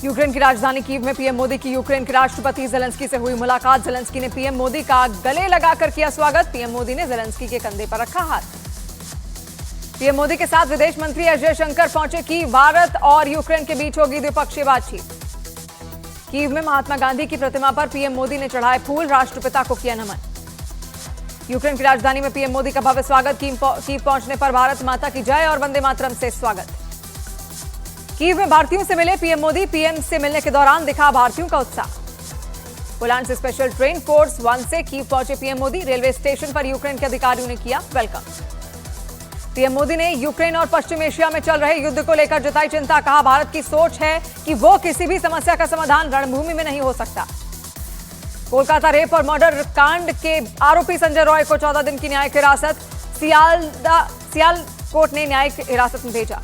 Ukraine की राजधानी Kyiv में पीएम मोदी की यूक्रेन के राष्ट्रपति जेलेंस्की से हुई मुलाकात। जेलेंस्की ने पीएम मोदी का गले लगाकर किया स्वागत। पीएम मोदी ने जेलेंस्की के कंधे पर रखा हाथ। पीएम मोदी के साथ विदेश मंत्री एस जयशंकर पहुंचे कीव। भारत और यूक्रेन के बीच होगी द्विपक्षीय बातचीत। कीव में महात्मा गांधी की प्रतिमा पर पीएम मोदी ने चढ़ाए फूल, राष्ट्रपिता को किया नमन। यूक्रेन की राजधानी में पीएम मोदी का भव्य स्वागत। कीव पहुंचने पर भारत माता की जय और वंदे मातरम से स्वागत। कीव में भारतीयों से मिले पीएम मोदी। पीएम से मिलने के दौरान दिखा भारतीयों का उत्साह। पोलैंड से स्पेशल ट्रेन फोर्स 1 से कीव पहुंचे पीएम मोदी। रेलवे स्टेशन पर यूक्रेन के अधिकारियों ने किया वेलकम। पीएम मोदी ने यूक्रेन और पश्चिम एशिया में चल रहे युद्ध को लेकर जताई चिंता। कहा, भारत की सोच है कि वो किसी भी समस्या का समाधान रणभूमि में नहीं हो सकता। कोलकाता रेप और मर्डर कांड के आरोपी संजय रॉय को 14 दिन की न्यायिक हिरासत। सियालकोट ने न्यायिक हिरासत में भेजा।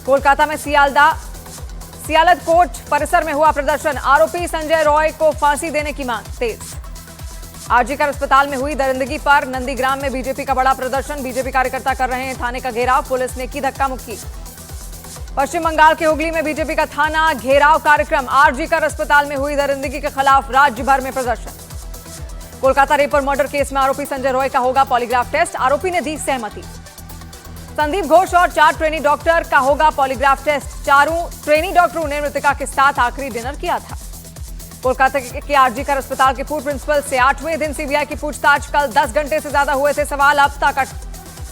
कोलकाता में सियालत कोर्ट परिसर में हुआ प्रदर्शन। आरोपी संजय रॉय को फांसी देने की मांग तेज। आरजीकर अस्पताल में हुई दरिंदगी पर नंदीग्राम में बीजेपी का बड़ा प्रदर्शन। बीजेपी कार्यकर्ता कर रहे हैं थाने का घेराव। पुलिस ने की धक्का मुक्की। पश्चिम बंगाल के हुगली में बीजेपी का थाना घेराव कार्यक्रम। आरजीकर अस्पताल में हुई दरिंदगी के खिलाफ राज्य भर में प्रदर्शन। कोलकाता रेप और मर्डर केस में आरोपी संजय रॉय का होगा पॉलीग्राफ टेस्ट। आरोपी ने दी सहमति। संदीप घोष और 4 ट्रेनी डॉक्टर का होगा पॉलीग्राफ टेस्ट। चारों ट्रेनी डॉक्टरों ने मृतका के साथ आखिरी डिनर किया था। कोलकाता के आरजीकर अस्पताल के पूर्व प्रिंसिपल से 8वें दिन सीबीआई की पूछताछ। कल 10 घंटे से ज्यादा हुए थे सवाल। अब तक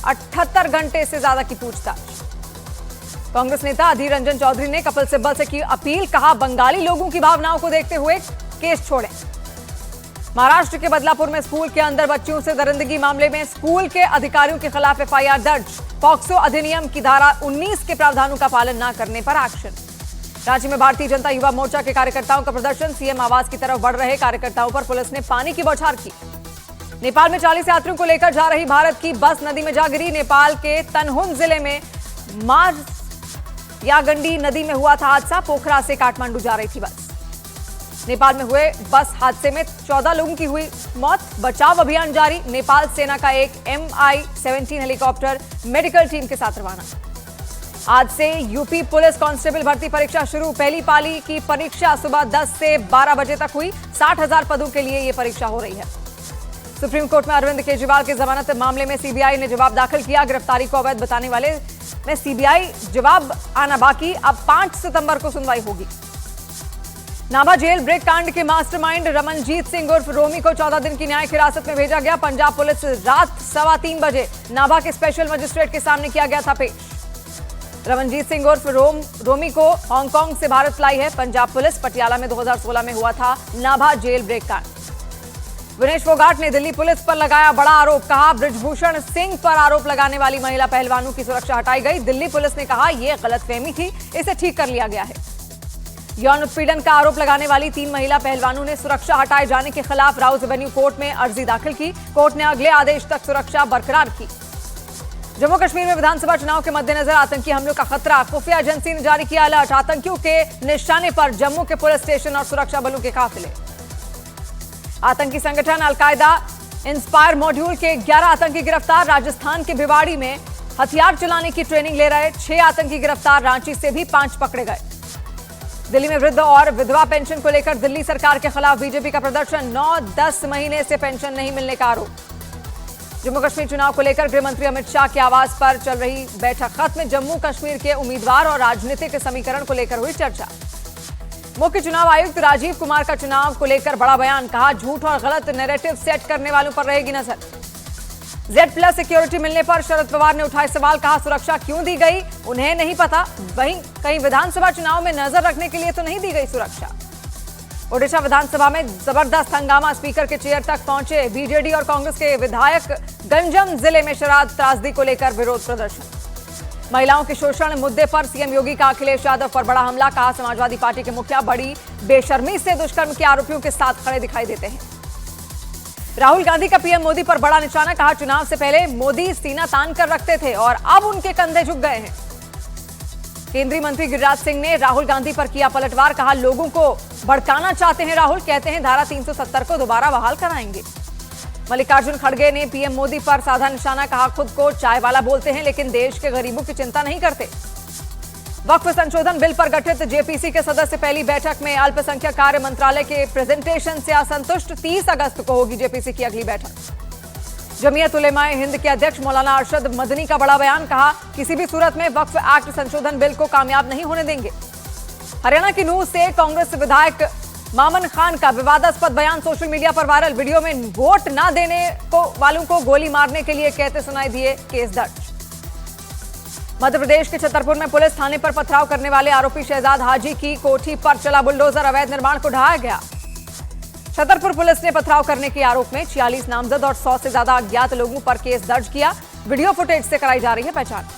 78 घंटे से ज्यादा की पूछताछ। कांग्रेस नेता अधीर रंजन चौधरी ने कपिल सिब्बल से की अपील। कहा, बंगाली लोगों की भावनाओं को देखते हुए केस छोड़ें। महाराष्ट्र के बदलापुर में स्कूल के अंदर बच्चियों से दरिंदगी मामले में स्कूल के अधिकारियों के खिलाफ एफआईआर दर्ज। पॉक्सो अधिनियम की धारा 19 के प्रावधानों का पालन न करने पर एक्शन। रांची में भारतीय जनता युवा मोर्चा के कार्यकर्ताओं का प्रदर्शन। सीएम आवास की तरफ बढ़ रहे कार्यकर्ताओं पर पुलिस ने पानी की बौछार की। नेपाल में 40 यात्रियों को लेकर जा रही भारत की बस नदी में जा गिरी। नेपाल के तनहुन जिले में मारयागंडी नदी में हुआ था हादसा। पोखरा से काठमांडू जा रही थी बस। नेपाल में हुए बस हादसे में 14 लोगों की हुई मौत। बचाव अभियान जारी। नेपाल सेना का एक MI-17 हेलीकॉप्टर मेडिकल टीम के साथ रवाना। आज से यूपी पुलिस कांस्टेबल भर्ती परीक्षा शुरू। पहली पाली की परीक्षा सुबह 10 से 12 बजे तक हुई। 60,000 पदों के लिए यह परीक्षा हो रही है। सुप्रीम कोर्ट में अरविंद केजरीवाल के जमानत मामले में सीबीआई ने जवाब दाखिल किया। गिरफ्तारी को अवैध बताने वाले में सीबीआई जवाब आना बाकी। अब 5 सितंबर को सुनवाई होगी। नाभा जेल ब्रेक कांड के मास्टरमाइंड रमनजीत सिंह उर्फ रोमी को 14 दिन की न्यायिक हिरासत में भेजा गया। पंजाब पुलिस रात 3:15 बजे नाभा के स्पेशल मजिस्ट्रेट के सामने किया गया था पेश। रमनजीत सिंह उर्फ रोमी को हांगकांग से भारत लाई है पंजाब पुलिस। पटियाला में 2016 में हुआ था नाभा जेल ब्रेक कांड। विनेश फोगाट ने दिल्ली पुलिस पर लगाया बड़ा आरोप। कहा, बृजभूषण सिंह पर आरोप लगाने वाली महिला पहलवानों की सुरक्षा हटाई गई। दिल्ली पुलिस ने कहा, यह गलतफहमी थी, इसे ठीक कर लिया गया है। यौन उत्पीड़न का आरोप लगाने वाली 3 महिला पहलवानों ने सुरक्षा हटाए जाने के खिलाफ राउज एवेन्यू कोर्ट में अर्जी दाखिल की। कोर्ट ने अगले आदेश तक सुरक्षा बरकरार की। जम्मू कश्मीर में विधानसभा चुनाव के मद्देनजर आतंकी हमलों का खतरा। खुफिया एजेंसी ने जारी किया अलर्ट। आतंकियों के निशाने पर जम्मू के पुलिस स्टेशन और सुरक्षा बलों के काफिले। आतंकी संगठन अलकायदा इंस्पायर मॉड्यूल के 11 आतंकी गिरफ्तार। राजस्थान के भिवाड़ी में हथियार चलाने की ट्रेनिंग ले रहे 6 आतंकी गिरफ्तार। रांची से भी 5 पकड़े गए। दिल्ली में वृद्ध और विधवा पेंशन को लेकर दिल्ली सरकार के खिलाफ बीजेपी का प्रदर्शन। 9-10 महीने से पेंशन नहीं मिलने का आरोप। जम्मू कश्मीर चुनाव को लेकर गृह मंत्री अमित शाह के आवास पर चल रही बैठक खत्म। जम्मू कश्मीर के उम्मीदवार और राजनीतिक समीकरण को लेकर हुई चर्चा। मुख्य चुनाव आयुक्त राजीव कुमार का चुनाव को लेकर बड़ा बयान। कहा, झूठ और गलत नैरेटिव सेट करने वालों पर रहेगी नजर। Z+ सिक्योरिटी मिलने पर शरद पवार ने उठाए सवाल। कहा, सुरक्षा क्यों दी गई उन्हें नहीं पता। वहीं कहीं विधानसभा चुनाव में नजर रखने के लिए तो नहीं दी गई सुरक्षा। ओडिशा विधानसभा में जबरदस्त हंगामा। स्पीकर के चेयर तक पहुंचे बीजेडी और कांग्रेस के विधायक। गंजम जिले में शराब त्रासदी को लेकर विरोध प्रदर्शन। महिलाओं के शोषण मुद्दे पर सीएम योगी का अखिलेश यादव पर बड़ा हमला। कहा, समाजवादी पार्टी के मुखिया बड़ी बेशर्मी से दुष्कर्म के आरोपियों के साथ खड़े दिखाई देते हैं। राहुल गांधी का पीएम मोदी पर बड़ा निशाना। कहा, चुनाव से पहले मोदी सीना तान कर रखते थे और अब उनके कंधे झुक गए हैं। केंद्रीय मंत्री गिरिराज सिंह ने राहुल गांधी पर किया पलटवार। कहा, लोगों को भड़काना चाहते हैं राहुल। कहते हैं धारा 370 को दोबारा बहाल कराएंगे। मल्लिकार्जुन खड़गे ने पीएम मोदी पर साधा निशाना। कहा, खुद को चाय वाला बोलते हैं लेकिन देश के गरीबों की चिंता नहीं करते। वक्फ संशोधन बिल पर गठित जेपीसी के सदस्य पहली बैठक में अल्पसंख्यक कार्य मंत्रालय के प्रेजेंटेशन से असंतुष्ट। 30 अगस्त को होगी जेपीसी की अगली बैठक। जमीयत उलेमाए हिंद के अध्यक्ष मौलाना अरशद मदनी का बड़ा बयान, कहा किसी भी सूरत में वक्फ एक्ट संशोधन बिल को कामयाब नहीं होने देंगे। हरियाणा की नूह से कांग्रेस विधायक मामन खान का विवादास्पद बयान सोशल मीडिया पर वायरल। वीडियो में वोट न देने वालों को गोली मारने के लिए कहते सुनाई दिए, केस दर्ज। मध्य प्रदेश के छतरपुर में पुलिस थाने पर पथराव करने वाले आरोपी शहजाद हाजी की कोठी पर चला बुलडोजर, अवैध निर्माण को ढहाया गया। छतरपुर पुलिस ने पथराव करने के आरोप में 46 नामजद और 100 से ज्यादा अज्ञात लोगों पर केस दर्ज किया। वीडियो फुटेज से कराई जा रही है पहचान।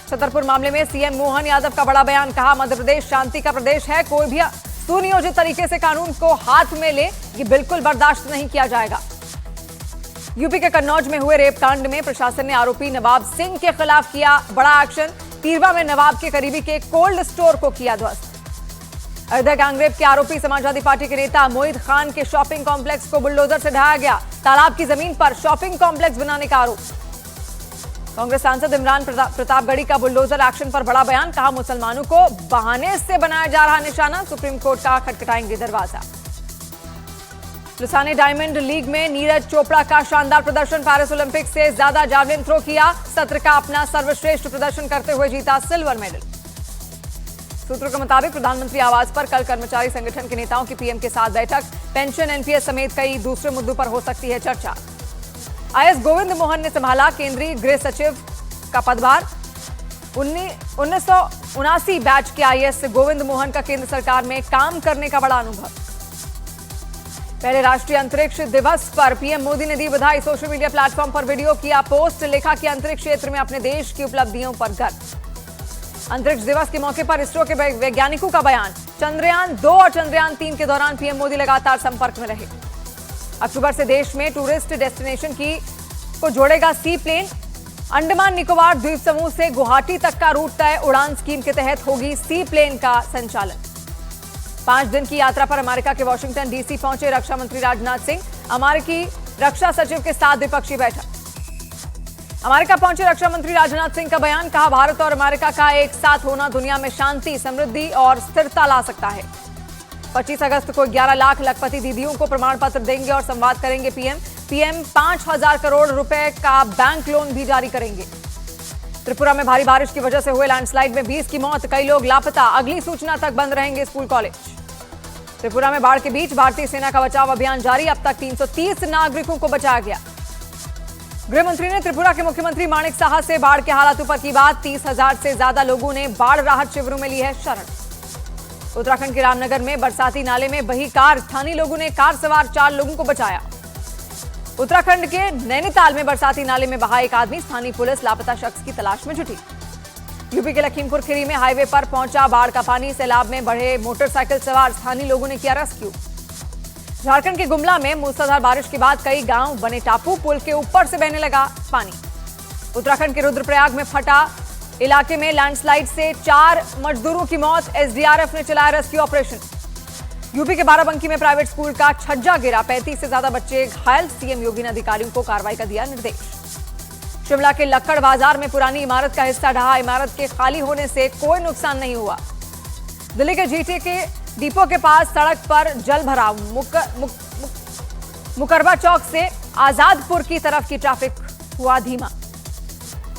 छतरपुर मामले में सीएम मोहन यादव का बड़ा बयान, कहा मध्य प्रदेश शांति का प्रदेश है, कोई भी सुनियोजित तरीके से कानून को हाथ में ले ये बिल्कुल बर्दाश्त नहीं किया जाएगा। यूपी के कन्नौज में हुए रेप कांड में प्रशासन ने आरोपी नवाब सिंह के खिलाफ किया बड़ा एक्शन। तीरवा में नवाब के करीबी के कोल्ड स्टोर को किया ध्वस्त। अयोध्या गैंगरेप के आरोपी समाजवादी पार्टी के नेता मोहित खान के शॉपिंग कॉम्प्लेक्स को बुलडोजर से ढहाया गया। तालाब की जमीन पर शॉपिंग कॉम्प्लेक्स बनाने का आरोप। कांग्रेस सांसद इमरान प्रतापगढ़ी का बुलडोजर एक्शन पर बड़ा बयान, कहा मुसलमानों को बहाने से बनाया जा रहा निशाना, सुप्रीम कोर्ट का खटखटाएंगे दरवाजा। लुसाने डायमंड लीग में नीरज चोपड़ा का शानदार प्रदर्शन, पेरिस ओलंपिक से ज्यादा जावलिन थ्रो किया। सत्र का अपना सर्वश्रेष्ठ प्रदर्शन करते हुए जीता सिल्वर मेडल। सूत्रों के मुताबिक प्रधानमंत्री आवास पर कल कर्मचारी संगठन के नेताओं की पीएम के साथ बैठक। पेंशन, एनपीएस समेत कई दूसरे मुद्दों पर हो सकती है चर्चा। आईएएस गोविंद मोहन ने संभाला केंद्रीय गृह सचिव का पदभार। 1979 बैच के आईएएस गोविंद मोहन का केंद्र सरकार में काम करने का बड़ा अनुभव। पहले राष्ट्रीय अंतरिक्ष दिवस पर पीएम मोदी ने दी बधाई। सोशल मीडिया प्लेटफॉर्म पर वीडियो किया पोस्ट, लिखा कि अंतरिक्ष क्षेत्र में अपने देश की उपलब्धियों पर गर्व। अंतरिक्ष दिवस के मौके पर इसरो के वैज्ञानिकों का बयान, चंद्रयान 2 और चंद्रयान 3 के दौरान पीएम मोदी लगातार संपर्क में रहे। अक्टूबर से देश में टूरिस्ट डेस्टिनेशन को जोड़ेगा सी प्लेन। अंडमान निकोबार द्वीप समूह से गुवाहाटी तक का रूट तय। उड़ान स्कीम के तहत होगी सी प्लेन का संचालन। 5 दिन की यात्रा पर अमेरिका के वॉशिंगटन डीसी पहुंचे रक्षा मंत्री राजनाथ सिंह। अमेरिकी रक्षा सचिव के साथ द्विपक्षीय बैठक। अमेरिका पहुंचे रक्षा मंत्री राजनाथ सिंह का बयान, कहा भारत और अमेरिका का एक साथ होना दुनिया में शांति, समृद्धि और स्थिरता ला सकता है। 25 अगस्त को 11 लाख लखपति दीदियों को प्रमाण पत्र देंगे और संवाद करेंगे पीएम 5,000 करोड़ रुपए का बैंक लोन भी जारी करेंगे। त्रिपुरा में भारी बारिश की वजह से हुए लैंडस्लाइड में 20 की मौत, कई लोग लापता। अगली सूचना तक बंद रहेंगे स्कूल कॉलेज। त्रिपुरा में बाढ़ के बीच भारतीय सेना का बचाव अभियान जारी। अब तक 330 नागरिकों को बचाया गया। गृह मंत्री ने त्रिपुरा के मुख्यमंत्री माणिक साहा से बाढ़ के हालातों पर की बात। 30,000 से ज्यादा लोगों ने बाढ़ राहत शिविरों में ली है शरण। उत्तराखंड के रामनगर में बरसाती नाले में बही कार, स्थानीय लोगों ने कार सवार 4 लोगों को बचाया। उत्तराखंड के नैनीताल में बरसाती नाले में बहा एक आदमी, स्थानीय पुलिस लापता शख्स की तलाश में जुटी। यूपी के लखीमपुर खीरी में हाईवे पर पहुंचा बाढ़ का पानी, सैलाब में बढ़े मोटरसाइकिल सवार, स्थानीय लोगों ने किया रेस्क्यू। झारखंड के गुमला में मूसलाधार बारिश के बाद कई गांव बने टापू, पुल के ऊपर से बहने लगा पानी। उत्तराखंड के रुद्रप्रयाग में फटा इलाके में लैंडस्लाइड से 4 मजदूरों की मौत, एसडीआरएफ ने चलाया रेस्क्यू ऑपरेशन। यूपी के बाराबंकी में प्राइवेट स्कूल का छज्जा गिरा, 35 से ज्यादा बच्चे घायल। सीएम योगी ने अधिकारियों को कार्रवाई का दिया निर्देश। शिमला के लक्कड़ बाजार में पुरानी इमारत का हिस्सा ढहा, इमारत के खाली होने से कोई नुकसान नहीं हुआ। दिल्ली के जीटी के डिपो के पास सड़क पर जल भराव, मुकरबा चौक से आजादपुर की तरफ की ट्रैफिक हुआ धीमा।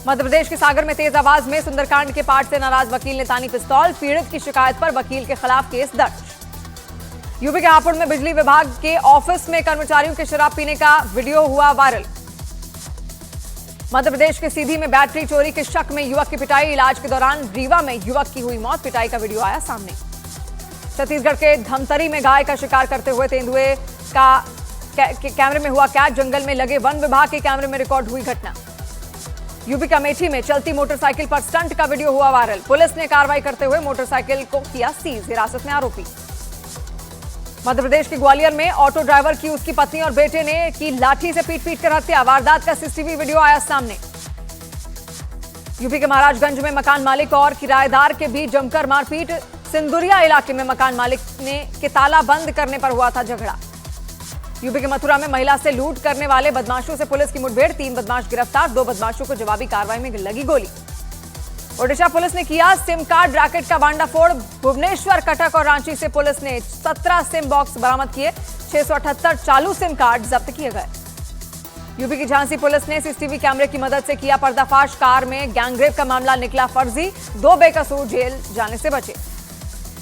मध्य प्रदेश के सागर में तेज आवाज में सुंदरकांड के पाठ से नाराज वकील ने तानी पिस्तौल, पीड़ित की शिकायत पर वकील के खिलाफ केस दर्ज। यूपी के हापुड़ में बिजली विभाग के ऑफिस में कर्मचारियों के शराब पीने का वीडियो हुआ वायरल। मध्य प्रदेश के सीधी में बैटरी चोरी के शक में युवक की पिटाई, इलाज के दौरान रीवा में युवक की हुई मौत, पिटाई का वीडियो आया सामने। छत्तीसगढ़ के धमतरी में गाय का शिकार करते हुए तेंदुए का कैमरे में हुआ कैद, जंगल में लगे वन विभाग के कैमरे में रिकॉर्ड हुई घटना। यूपी का अमेठी में चलती मोटरसाइकिल पर स्टंट का वीडियो हुआ वायरल, पुलिस ने कार्रवाई करते हुए मोटरसाइकिल को किया सीज, हिरासत में आरोपी। मध्य प्रदेश के ग्वालियर में ऑटो ड्राइवर की उसकी पत्नी और बेटे ने की लाठी से पीट कर हत्या, वारदात का सीसीटीवी वीडियो आया सामने। यूपी के महाराजगंज में मकान मालिक और किराएदार के बीच जमकर मारपीट, सिंदुरिया इलाके में मकान मालिक के ताला बंद करने पर हुआ था झगड़ा। यूपी के मथुरा में महिला से लूट करने वाले बदमाशों से पुलिस की मुठभेड़, 3 बदमाश गिरफ्तार, 2 बदमाशों को जवाबी कार्रवाई में लगी गोली। ओडिशा पुलिस ने किया सिम कार्ड रैकेट का भांडाफोड़। भुवनेश्वर, कटक और रांची से पुलिस ने 17 सिम बॉक्स बरामद किए। 678 चालू सिम कार्ड जब्त किए गए। यूपी की झांसी पुलिस ने सीसीटीवी कैमरे की मदद से किया पर्दाफाश। कार में गैंगरेप का मामला निकला फर्जी, 2 बेकसूर जेल जाने से बचे।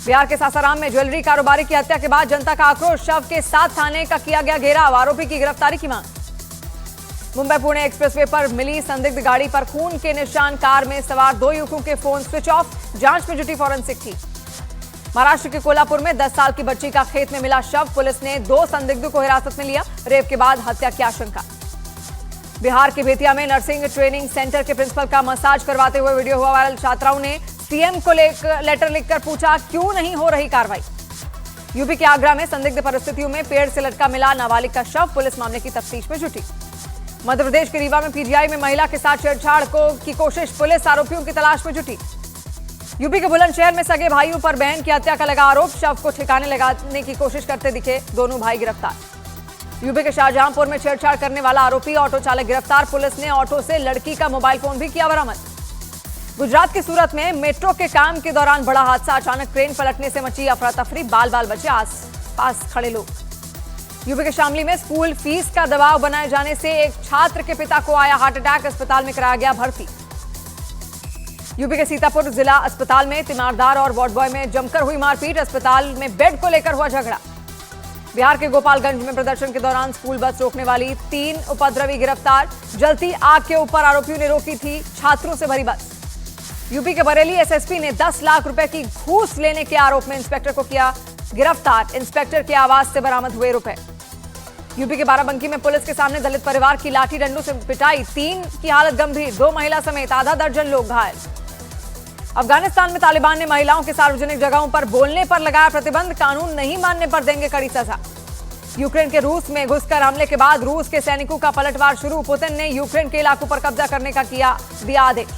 बिहार के सासाराम में ज्वेलरी कारोबारी की हत्या के बाद जनता का आक्रोश। शव के साथ थाने का किया गया घेराव, आरोपी की गिरफ्तारी की मांग। मुंबई पुणे एक्सप्रेसवे पर मिली संदिग्ध गाड़ी पर खून के निशान। कार में सवार 2 युवकों के फोन स्विच ऑफ, जांच में जुटी फॉरेंसिक टीम। महाराष्ट्र के कोल्हापुर में 10 साल की बच्ची का खेत में मिला शव। पुलिस ने 2 संदिग्धों को हिरासत में लिया। रेप के बाद हत्या की आशंका। बिहार के बेतिया में नर्सिंग ट्रेनिंग सेंटर के प्रिंसिपल का मसाज करवाते हुए वीडियो हुआ वायरल। छात्राओं ने सीएम को लेटर लिखकर पूछा क्यों नहीं हो रही कार्रवाई। यूपी के आगरा में संदिग्ध परिस्थितियों में पेड़ से लटका मिला नाबालिग का शव। पुलिस मामले की तफ्तीश में जुटी। मध्य प्रदेश के रीवा में पीजीआई में महिला के साथ छेड़छाड़ की कोशिश। पुलिस आरोपियों की तलाश में जुटी। यूपी के बुलंदशहर में सगे भाइयों पर बहन की हत्या का लगा आरोप। शव को ठिकाने लगाने की कोशिश करते दिखे दोनों भाई गिरफ्तार। यूपी के शाहजहांपुर में छेड़छाड़ करने वाला आरोपी ऑटो चालक गिरफ्तार। पुलिस ने ऑटो से लड़की का मोबाइल फोन भी किया बरामद। गुजरात की सूरत में मेट्रो के काम के दौरान बड़ा हादसा। अचानक ट्रेन पलटने से मची अफरा तफरी, बाल बाल बचे आस पास खड़े लोग। यूपी के शामली में स्कूल फीस का दबाव बनाए जाने से एक छात्र के पिता को आया हार्ट अटैक। अस्पताल में कराया गया भर्ती। यूपी के सीतापुर जिला अस्पताल में तीमारदार और वार्ड बॉय में जमकर हुई मारपीट। अस्पताल में बेड को लेकर हुआ झगड़ा। बिहार के गोपालगंज में प्रदर्शन के दौरान स्कूल बस रोकने वाली 3 उपद्रवी गिरफ्तार। जलती आग के ऊपर आरोपियों ने रोकी थी छात्रों से भरी बस। यूपी के बरेली एसएसपी ने 10 लाख रुपए की घूस लेने के आरोप में इंस्पेक्टर को किया गिरफ्तार। इंस्पेक्टर के आवास से बरामद हुए रुपए। यूपी के बाराबंकी में पुलिस के सामने दलित परिवार की लाठी डंडों से पिटाई। 3 की हालत गंभीर, 2 महिला समेत आधा दर्जन लोग घायल। अफगानिस्तान में तालिबान ने महिलाओं के सार्वजनिक जगहों पर बोलने पर लगाया प्रतिबंध। कानून नहीं मानने पर देंगे कड़ी सजा। यूक्रेन के रूस में घुसकर हमले के बाद रूस के सैनिकों का पलटवार शुरू। पुतिन ने यूक्रेन के इलाकों पर कब्जा करने का दिया आदेश।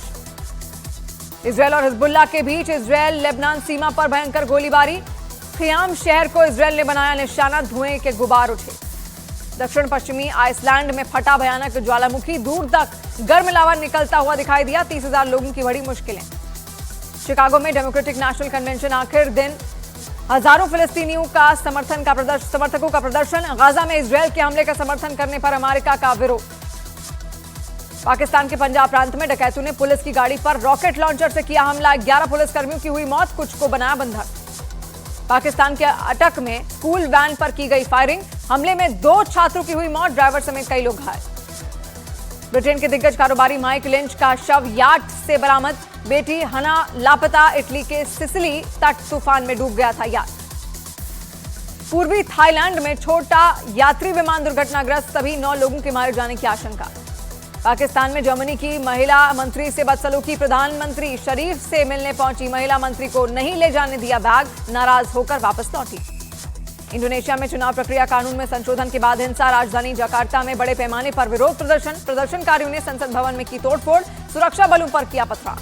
इजरायल और हिजबुल्लाह के बीच इजरायल लेबनान सीमा पर भयंकर गोलीबारी। खियाम शहर को इजरायल ने बनाया निशाना, धुएं के गुबार उठे। दक्षिण पश्चिमी आइसलैंड में फटा भयानक ज्वालामुखी, दूर तक गर्म लावा निकलता हुआ दिखाई दिया। 30,000 लोगों की बड़ी मुश्किलें। शिकागो में डेमोक्रेटिक नेशनल कन्वेंशन आखिर दिन, हजारों फिलिस्तीनियों का समर्थकों का प्रदर्शन। गाजा में इजरायल के हमले का समर्थन करने पर अमेरिका का विरोध। पाकिस्तान के पंजाब प्रांत में डकैतों ने पुलिस की गाड़ी पर रॉकेट लॉन्चर से किया हमला। 11 पुलिसकर्मियों की हुई मौत, कुछ को बनाया बंधक। पाकिस्तान के अटक में स्कूल वैन पर की गई फायरिंग। हमले में 2 छात्रों की हुई मौत, ड्राइवर समेत कई लोग घायल। ब्रिटेन के दिग्गज कारोबारी माइक लिंच का शव याट से बरामद। बेटी हना लापता। इटली के सिसिली तट तूफान में डूब गया था याट। पूर्वी थाईलैंड में छोटा यात्री विमान दुर्घटनाग्रस्त, सभी 9 लोगों के मारे जाने की आशंका। पाकिस्तान में जर्मनी की महिला मंत्री से बदसलूकी। प्रधानमंत्री शरीफ से मिलने पहुंची महिला मंत्री को नहीं ले जाने दिया बैग, नाराज होकर वापस लौटी। इंडोनेशिया में चुनाव प्रक्रिया कानून में संशोधन के बाद हिंसा। राजधानी जकार्ता में बड़े पैमाने पर विरोध प्रदर्शन। प्रदर्शनकारियों ने संसद भवन में की तोड़फोड़, सुरक्षा बलों पर किया पथराव।